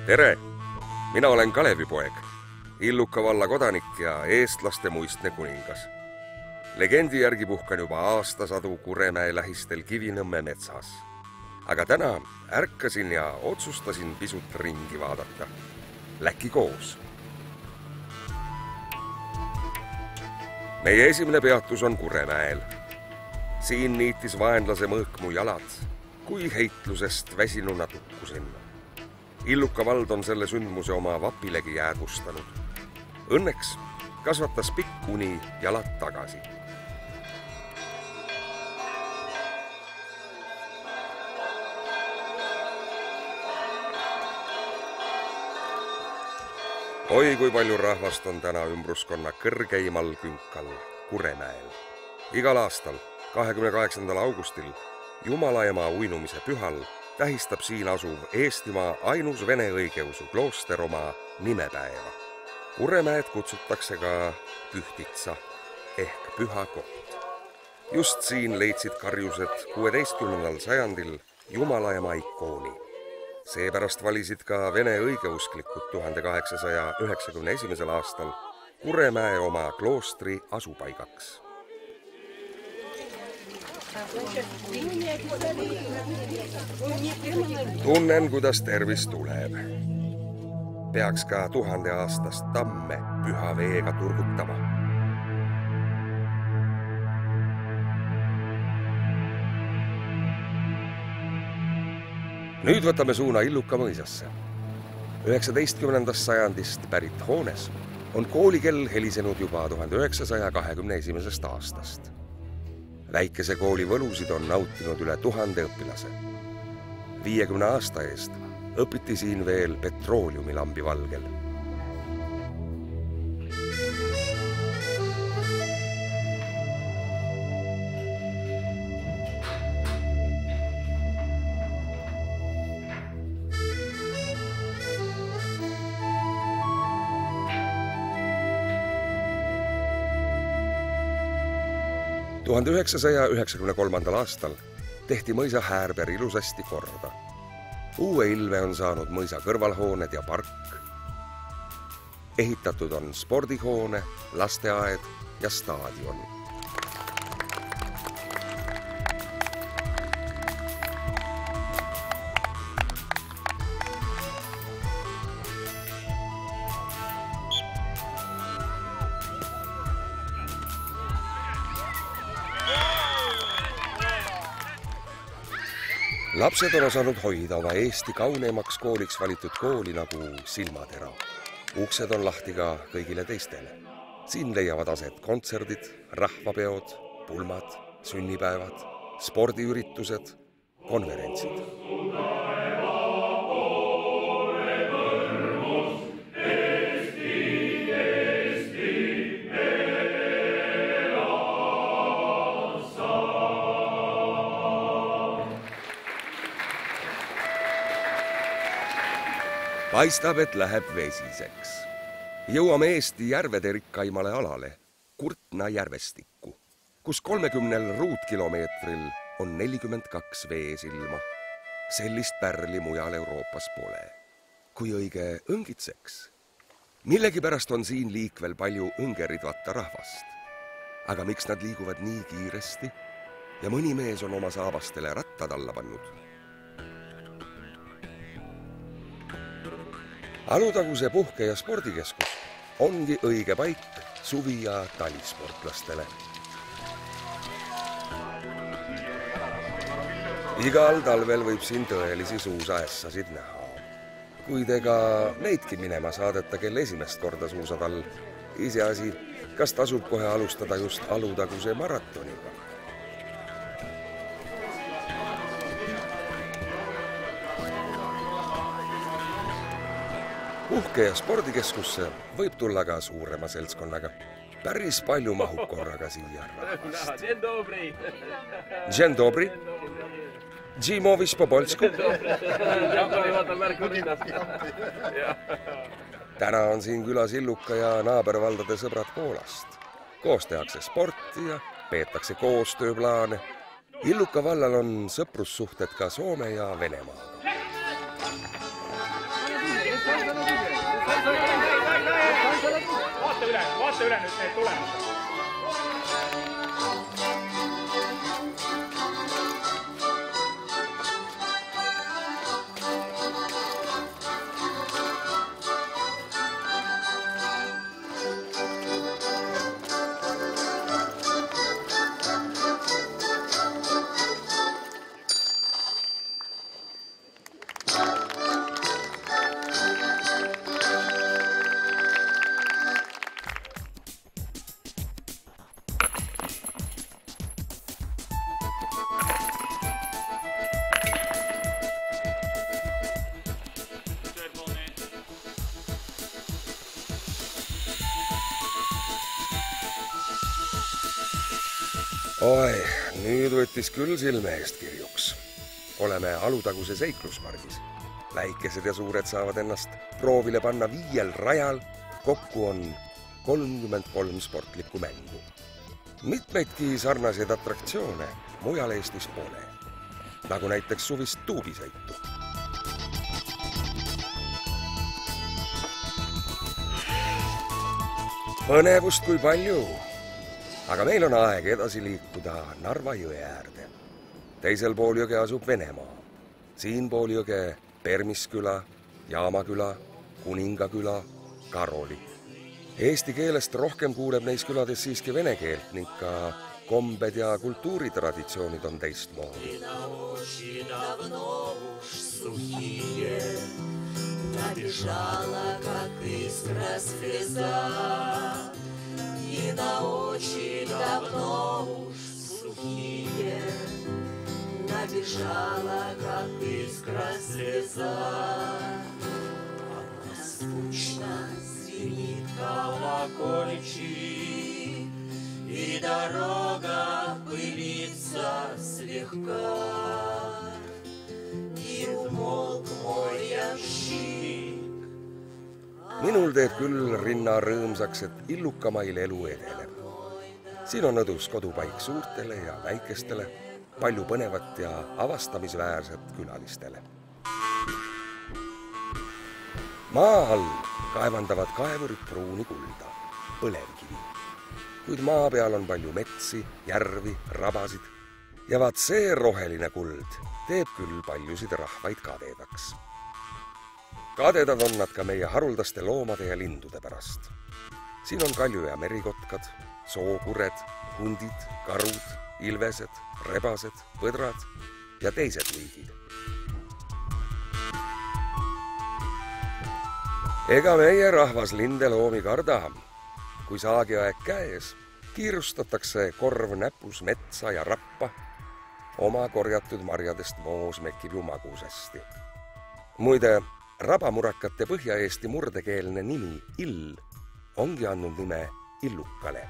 Tere! Mina olen Kalevipoeg, Illuka valla kodanik ja eestlaste muistne kuningas. Legendi järgi puhkan juba aastasadu Kuremäe lähistel Kivinõmme metsas. Aga täna ärkasin ja otsustasin pisut ringi vaadata. Läki koos. Meie esimene peatus on Kuremäel. Siin niitis vaenlase mõõk mu jalad, kui heitlusest väsinuna tukkusin. Illuka vald on selle sündmuse oma vapilegi jäädvustanud. Õnneks kasvatas pikk uni jalad tagasi. Oi, kui palju rahvast on täna ümbruskonna kõrgeimal künkal Kuremäel. Igal aastal, 28. augustil, Jumalaema uinumise pühal, tähistab siin asuv Eestimaa ainus vene õigeusu klooster oma nimepäeva. Kuremäed kutsutakse ka Pühtitsa ehk püha koht. Just siin leidsid karjused 16. sajandil Jumalaema ikooni. Seepärast valisid ka vene õigeusklikud 1891. aastal Kuremäe oma kloostri asupaigaks. Tunnen, kuidas tervis tuleb. Peaks ka 1000 aastast tamme püha veega turgutama. Nüüd võtame suuna Illuka mõisasse. 19. sajandist pärit hoones on koolikell helisenud juba 1921. aastast. Väikese kooli võlusid on nautinud üle 1000 õpilase. 50 aasta eest õpiti siin veel petrooliumilambi valgel. Tuhande 1993. aastal tehti mõisa Häärber ilusasti korda. Uue ilme on saanud mõisa kõrvalhooned ja park. Ehitatud on spordihoone, lasteaed ja staadion. Lapsed on osanud hoida oma Eesti kauneimaks kooliks valitud kooli nagu silmatera. Uksed on lahti ka kõigile teistele. Siin leiavad aset kontserdid, rahvapeod, pulmad, sünnipäevad, spordiüritused, konverentsid. Paistab, et läheb vesiseks. Jõuame Eesti järvede rikkaimale alale, Kurtna järvestikku, kus 30 ruutkilomeetril on 42 veesilma. Sellist pärli mujal Euroopas pole. Kui õige õngitseks. Millegipärast on siin liikvel palju õngeridvata rahvast. Aga miks nad liiguvad nii kiiresti? Ja mõni mees on oma saabastele rattad alla pannud. Alutaguse puhke- ja spordikeskus ongi õige paik suvi- ja talisportlastele. Igal talvel võib siin tõelisi suusaässasid näha. Kuid ega neidki minema saadeta, kelle esimest korda suusatall. Iseasi, kas tasub kohe alustada just Alutaguse maratoniga. Puhke- ja spordikeskusse võib tulla ka suurema seltskonnaga. Päris palju mahub korraga siia rahvast. Dzień dobry. Dzimovis po polsku. Täna on siin külas Illuka ja naabervaldade sõbrad Poolast. Koos tehakse sporti ja peetakse koostööplaane. Illuka vallal on sõprussuhted ka Soome ja Venemaaga. Vaata üle nüüd need tulemused. Oi, nüüd võttis küll silme eest kirjuks. Oleme Alutaguse seikluspargis. Väikesed ja suured saavad ennast proovile panna 5 rajal. Kokku on 33 sportlikku mängu. Mitmeidki sarnaseid atraktsioone mujal Eestis pole. Nagu näiteks suvist tuubisõitu. Põnevust kui palju. Aga meil on aeg edasi liikuda Narva jõe äärde. Teisel pool jõge asub Venemaa. Siinpool jõge Permisküla, Jaamaküla, Kuningaküla, Karoli. Eesti keelest rohkem kuuleb neis külades siiski vene keelt ning ka kombed ja kultuuritraditsioonid on teistmoodi. И на очень давно уж сухие набежала, как искра слеза. Она скучно звенит колокольчик, и дорога пылится слегка. И умолк мой ямщик. Minul teeb küll rinna rõõmsaks, et illukamail elu edeneb. Siin on õdus kodupaik suurtele ja väikestele, palju põnevat ja avastamisväärset külalistele. Maa all kaevandavad kaevurid pruuni kulda, põlevkivi. Kuid maa peal on palju metsi, järvi, rabasid. Ja vaat see roheline kuld teeb küll paljusid rahvaid kadedaks. Kadedad on nad ka meie haruldaste loomade ja lindude pärast. Siin on kalju- ja merikotkad, sookured, hundid, karud, ilvesed, rebased, põdrad ja teised liigid. Ega meie rahvas lindeloomi karda. Kui saagiaeg käes, kiirustatakse korv näpus metsa ja rappa. Oma korjatud marjadest moos mekib ju magusasti. Muide, rabamurakate Põhja-Eesti murdekeelne nimi Ill ongi andnud nime illukale.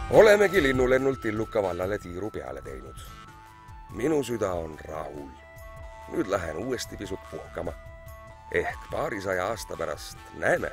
Olemegi linnulennult Illuka vallale tiiru peale teinud. Minu süda on rahul. Nüüd lähen uuesti pisut puhkama. Ehk paarisaja aasta pärast näeme.